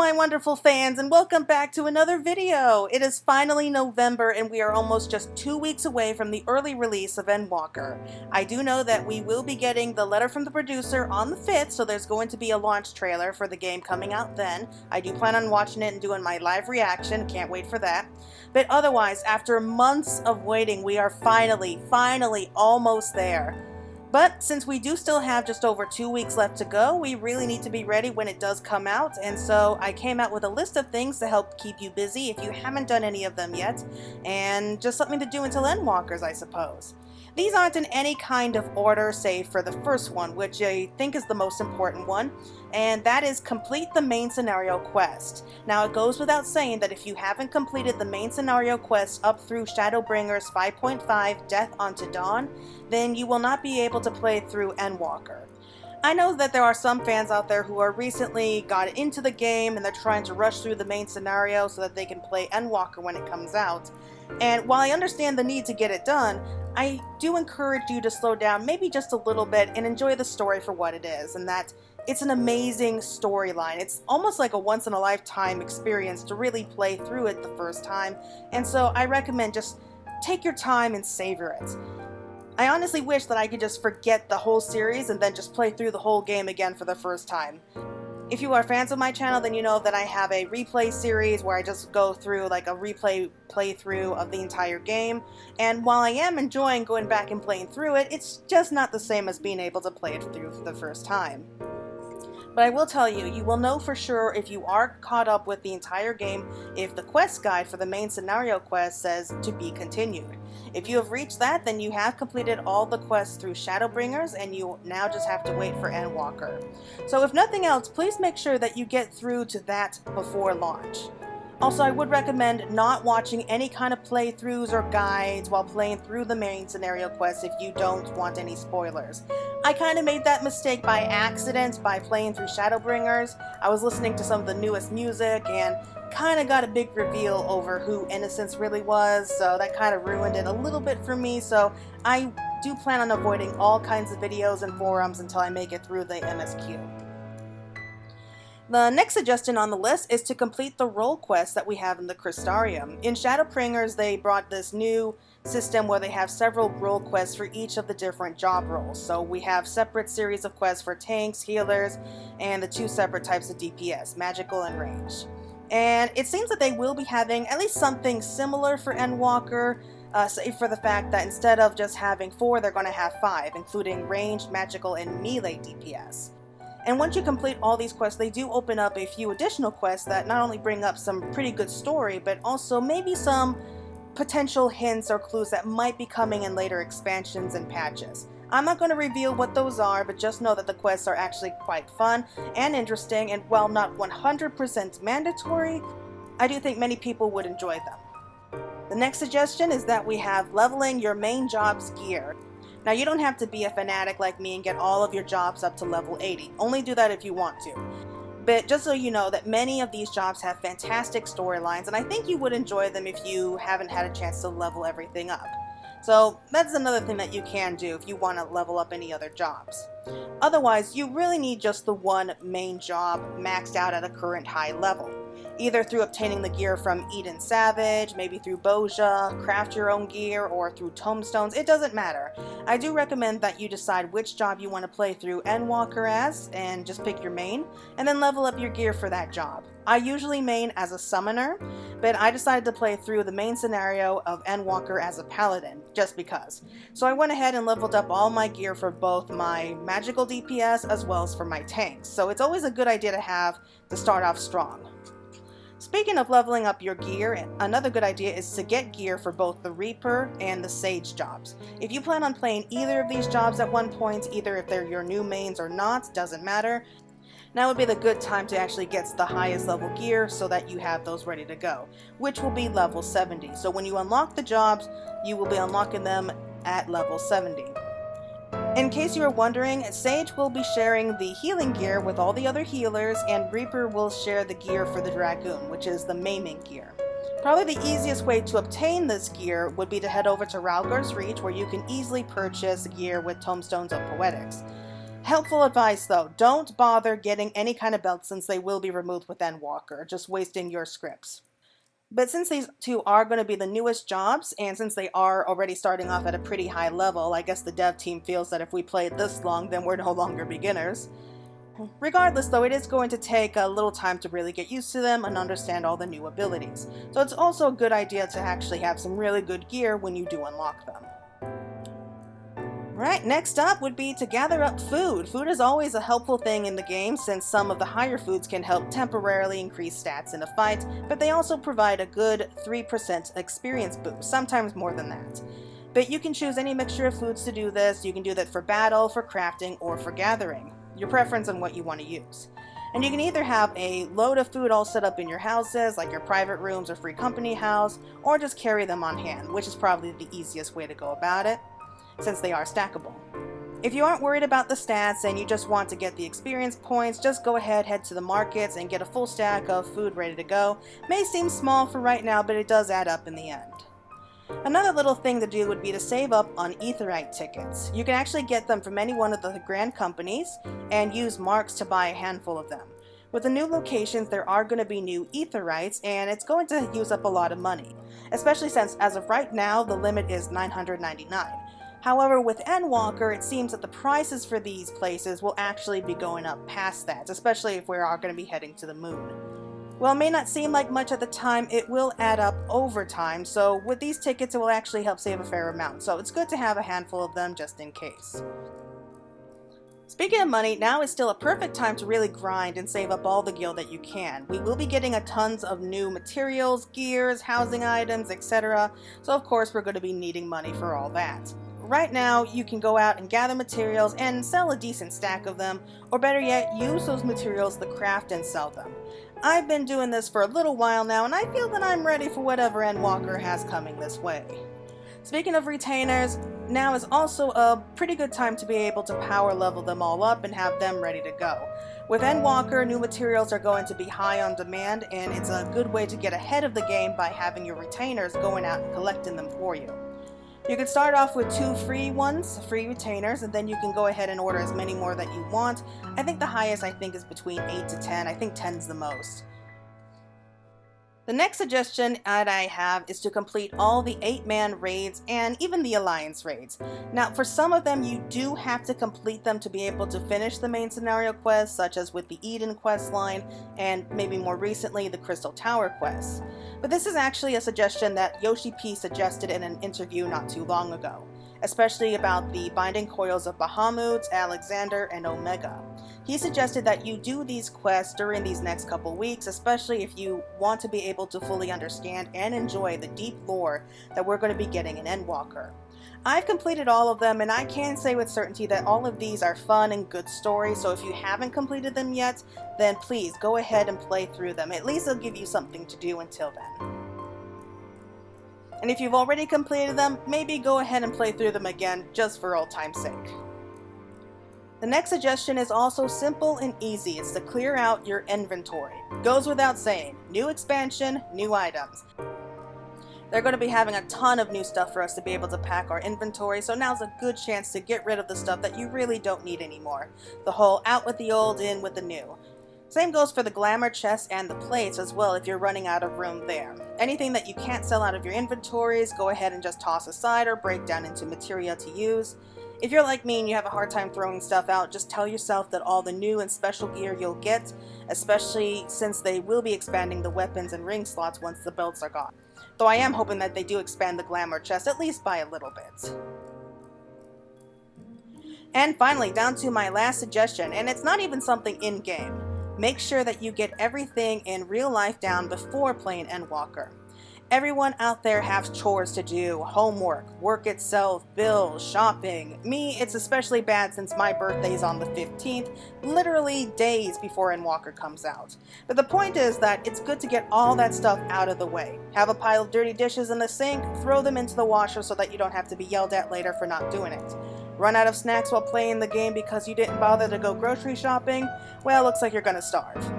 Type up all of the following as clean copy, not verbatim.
my wonderful fans, and welcome back to another video. It is finally November and we are almost just 2 weeks away from the early release of Endwalker. I do know that we will be getting the letter from the producer on the 5th, so there's going to be a launch trailer for the game coming out then. I do plan on watching it and doing my live reaction, can't wait for that. But otherwise, after months of waiting, we are finally almost there. But since we do still have just over 2 weeks left to go, we really need to be ready when it does come out, and so I came out with a list of things to help keep you busy if you haven't done any of them yet, and just something to do until Endwalkers, I suppose. These aren't in any kind of order save for the first one, which I think is the most important one, and that is complete the main scenario quest. Now it goes without saying that if you haven't completed the main scenario quest up through Shadowbringers 5.5 Death Unto Dawn, then you will not be able to play through Endwalker. I know that there are some fans out there who are recently got into the game and they're trying to rush through the main scenario so that they can play Endwalker when it comes out. And while I understand the need to get it done, I do encourage you to slow down maybe just a little bit and enjoy the story for what it is, and that it's an amazing storyline. It's almost like a once-in-a-lifetime experience to really play through it the first time, and so I recommend just take your time and savor it. I honestly wish that I could just forget the whole series and then just play through the whole game again for the first time. If you are fans of my channel, then you know that I have a replay series where I just go through like a replay playthrough of the entire game, and while I am enjoying going back and playing through it, it's just not the same as being able to play it through for the first time. But I will tell you, you will know for sure if you are caught up with the entire game if the quest guide for the main scenario quest says to be continued. If you have reached that, then you have completed all the quests through Shadowbringers and you now just have to wait for Endwalker. So if nothing else, please make sure that you get through to that before launch. Also, I would recommend not watching any kind of playthroughs or guides while playing through the main scenario quest if you don't want any spoilers. I kind of made that mistake by accident by playing through Shadowbringers. I was listening to some of the newest music and kind of got a big reveal over who Innocence really was, so that kind of ruined it a little bit for me, so I do plan on avoiding all kinds of videos and forums until I make it through the MSQ. The next suggestion on the list is to complete the role quests that we have in the Crystarium. In Shadowbringers, they brought this new system where they have several role quests for each of the different job roles. So we have separate series of quests for tanks, healers, and the two separate types of DPS, magical and range. And it seems that they will be having at least something similar for Endwalker, save for the fact that instead of just having 4, they're going to have 5, including ranged, magical, and melee DPS. And once you complete all these quests, they do open up a few additional quests that not only bring up some pretty good story, but also maybe some potential hints or clues that might be coming in later expansions and patches. I'm not going to reveal what those are, but just know that the quests are actually quite fun and interesting, and while not 100% mandatory, I do think many people would enjoy them. The next suggestion is that we have leveling your main job's gear. Now, you don't have to be a fanatic like me and get all of your jobs up to level 80. Only do that if you want to. But just so you know that many of these jobs have fantastic storylines, and I think you would enjoy them if you haven't had a chance to level everything up. So that's another thing that you can do if you want to level up any other jobs. Otherwise, you really need just the one main job maxed out at a current high level. Either through obtaining the gear from Eden Savage, maybe through Boja, craft your own gear, or through tomestones, it doesn't matter. I do recommend that you decide which job you want to play through Endwalker as, and just pick your main, and then level up your gear for that job. I usually main as a summoner, but I decided to play through the main scenario of Endwalker as a paladin, just because. So I went ahead and leveled up all my gear for both my magical DPS as well as for my tanks, so it's always a good idea to have to start off strong. Speaking of leveling up your gear, another good idea is to get gear for both the Reaper and the Sage jobs. If you plan on playing either of these jobs at one point, either if they're your new mains or not, doesn't matter, now would be the good time to actually get the highest level gear so that you have those ready to go, which will be level 70. So when you unlock the jobs, you will be unlocking them at level 70. In case you are wondering, Sage will be sharing the healing gear with all the other healers, and Reaper will share the gear for the Dragoon, which is the maiming gear. Probably the easiest way to obtain this gear would be to head over to Rhalgr's Reach, where you can easily purchase gear with Tomestones of Poetics. Helpful advice though, don't bother getting any kind of belts since they will be removed with Endwalker, just wasting your scripts. But since these two are going to be the newest jobs, and since they are already starting off at a pretty high level, I guess the dev team feels that if we played this long, then we're no longer beginners. Regardless though, it is going to take a little time to really get used to them and understand all the new abilities. So it's also a good idea to actually have some really good gear when you do unlock them. Right, next up would be to gather up food. Food is always a helpful thing in the game since some of the higher foods can help temporarily increase stats in a fight, but they also provide a good 3% experience boost, sometimes more than that. But you can choose any mixture of foods to do this. You can do that for battle, for crafting, or for gathering. Your preference on what you want to use. And you can either have a load of food all set up in your houses, like your private rooms or free company house, or just carry them on hand, which is probably the easiest way to go about it, since they are stackable. If you aren't worried about the stats and you just want to get the experience points, just go ahead, head to the markets, and get a full stack of food ready to go. May seem small for right now, but it does add up in the end. Another little thing to do would be to save up on Aetheryte Tickets. You can actually get them from any one of the grand companies and use marks to buy a handful of them. With the new locations, there are going to be new Aetherites, and it's going to use up a lot of money, especially since as of right now the limit is 999. However, with Endwalker, it seems that the prices for these places will actually be going up past that, especially if we are going to be heading to the moon. While it may not seem like much at the time, it will add up over time, so with these tickets it will actually help save a fair amount, so it's good to have a handful of them just in case. Speaking of money, now is still a perfect time to really grind and save up all the gil that you can. We will be getting a tons of new materials, gears, housing items, etc., so of course we're going to be needing money for all that. Right now, you can go out and gather materials and sell a decent stack of them, or better yet, use those materials to craft and sell them. I've been doing this for a little while now, and I feel that I'm ready for whatever Endwalker has coming this way. Speaking of retainers, now is also a pretty good time to be able to power level them all up and have them ready to go. With Endwalker, new materials are going to be high on demand, and it's a good way to get ahead of the game by having your retainers going out and collecting them for you. You can start off with 2 free retainers, and then you can go ahead and order as many more that you want. I think the highest is between 8 to 10. I think 10's the most. The next suggestion that I have is to complete all the 8-man raids and even the Alliance raids. Now, for some of them, you do have to complete them to be able to finish the main scenario quests, such as with the Eden quest line and maybe more recently the Crystal Tower quests. But this is actually a suggestion that Yoshi P suggested in an interview not too long ago, especially about the binding coils of Bahamut, Alexander, and Omega. He suggested that you do these quests during these next couple weeks, especially if you want to be able to fully understand and enjoy the deep lore that we're going to be getting in Endwalker. I've completed all of them, and I can say with certainty that all of these are fun and good stories, so if you haven't completed them yet, then please go ahead and play through them. At least it'll give you something to do until then. And if you've already completed them, maybe go ahead and play through them again, just for old time's sake. The next suggestion is also simple and easy. It's to clear out your inventory. Goes without saying, new expansion, new items. They're going to be having a ton of new stuff for us to be able to pack our inventory, so now's a good chance to get rid of the stuff that you really don't need anymore. The whole out with the old, in with the new. Same goes for the glamour chests and the plates as well if you're running out of room there. Anything that you can't sell out of your inventories, go ahead and just toss aside or break down into materia to use. If you're like me and you have a hard time throwing stuff out, just tell yourself that all the new and special gear you'll get, especially since they will be expanding the weapons and ring slots once the belts are gone. Though I am hoping that they do expand the glamour chest at least by a little bit. And finally, down to my last suggestion, and it's not even something in-game. Make sure that you get everything in real life down before playing Endwalker. Everyone out there has chores to do, homework, work itself, bills, shopping. Me, it's especially bad since my birthday's on the 15th, literally days before Endwalker comes out. But the point is that it's good to get all that stuff out of the way. Have a pile of dirty dishes in the sink, throw them into the washer so that you don't have to be yelled at later for not doing it. Run out of snacks while playing the game because you didn't bother to go grocery shopping? Well, looks like you're gonna starve.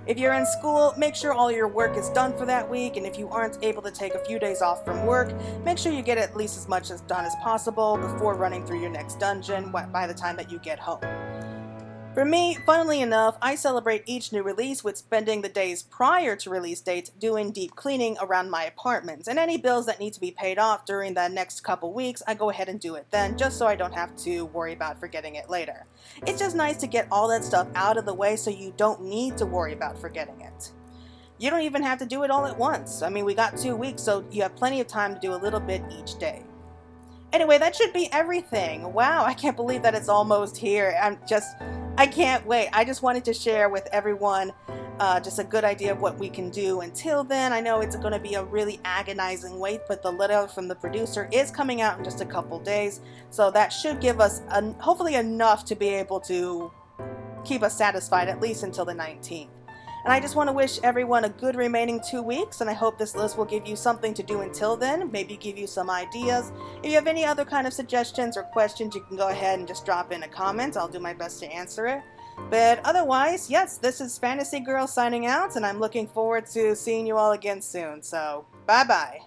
If you're in school, make sure all your work is done for that week, and if you aren't able to take a few days off from work, make sure you get at least as much as done as possible before running through your next dungeon by the time that you get home. For me, funnily enough, I celebrate each new release with spending the days prior to release dates doing deep cleaning around my apartments, and any bills that need to be paid off during the next couple weeks, I go ahead and do it then, just so I don't have to worry about forgetting it later. It's just nice to get all that stuff out of the way so you don't need to worry about forgetting it. You don't even have to do it all at once. I mean, we got 2 weeks, so you have plenty of time to do a little bit each day. Anyway, that should be everything. Wow, I can't believe that it's almost here. I can't wait. I just wanted to share with everyone just a good idea of what we can do. Until then, I know it's going to be a really agonizing wait, but the letter from the producer is coming out in just a couple days. So that should give us hopefully enough to be able to keep us satisfied at least until the 19th. And I just want to wish everyone a good remaining 2 weeks, and I hope this list will give you something to do until then, maybe give you some ideas. If you have any other kind of suggestions or questions, you can go ahead and just drop in a comment. I'll do my best to answer it. But otherwise, yes, this is Fantasy Girl signing out, and I'm looking forward to seeing you all again soon. So, bye-bye.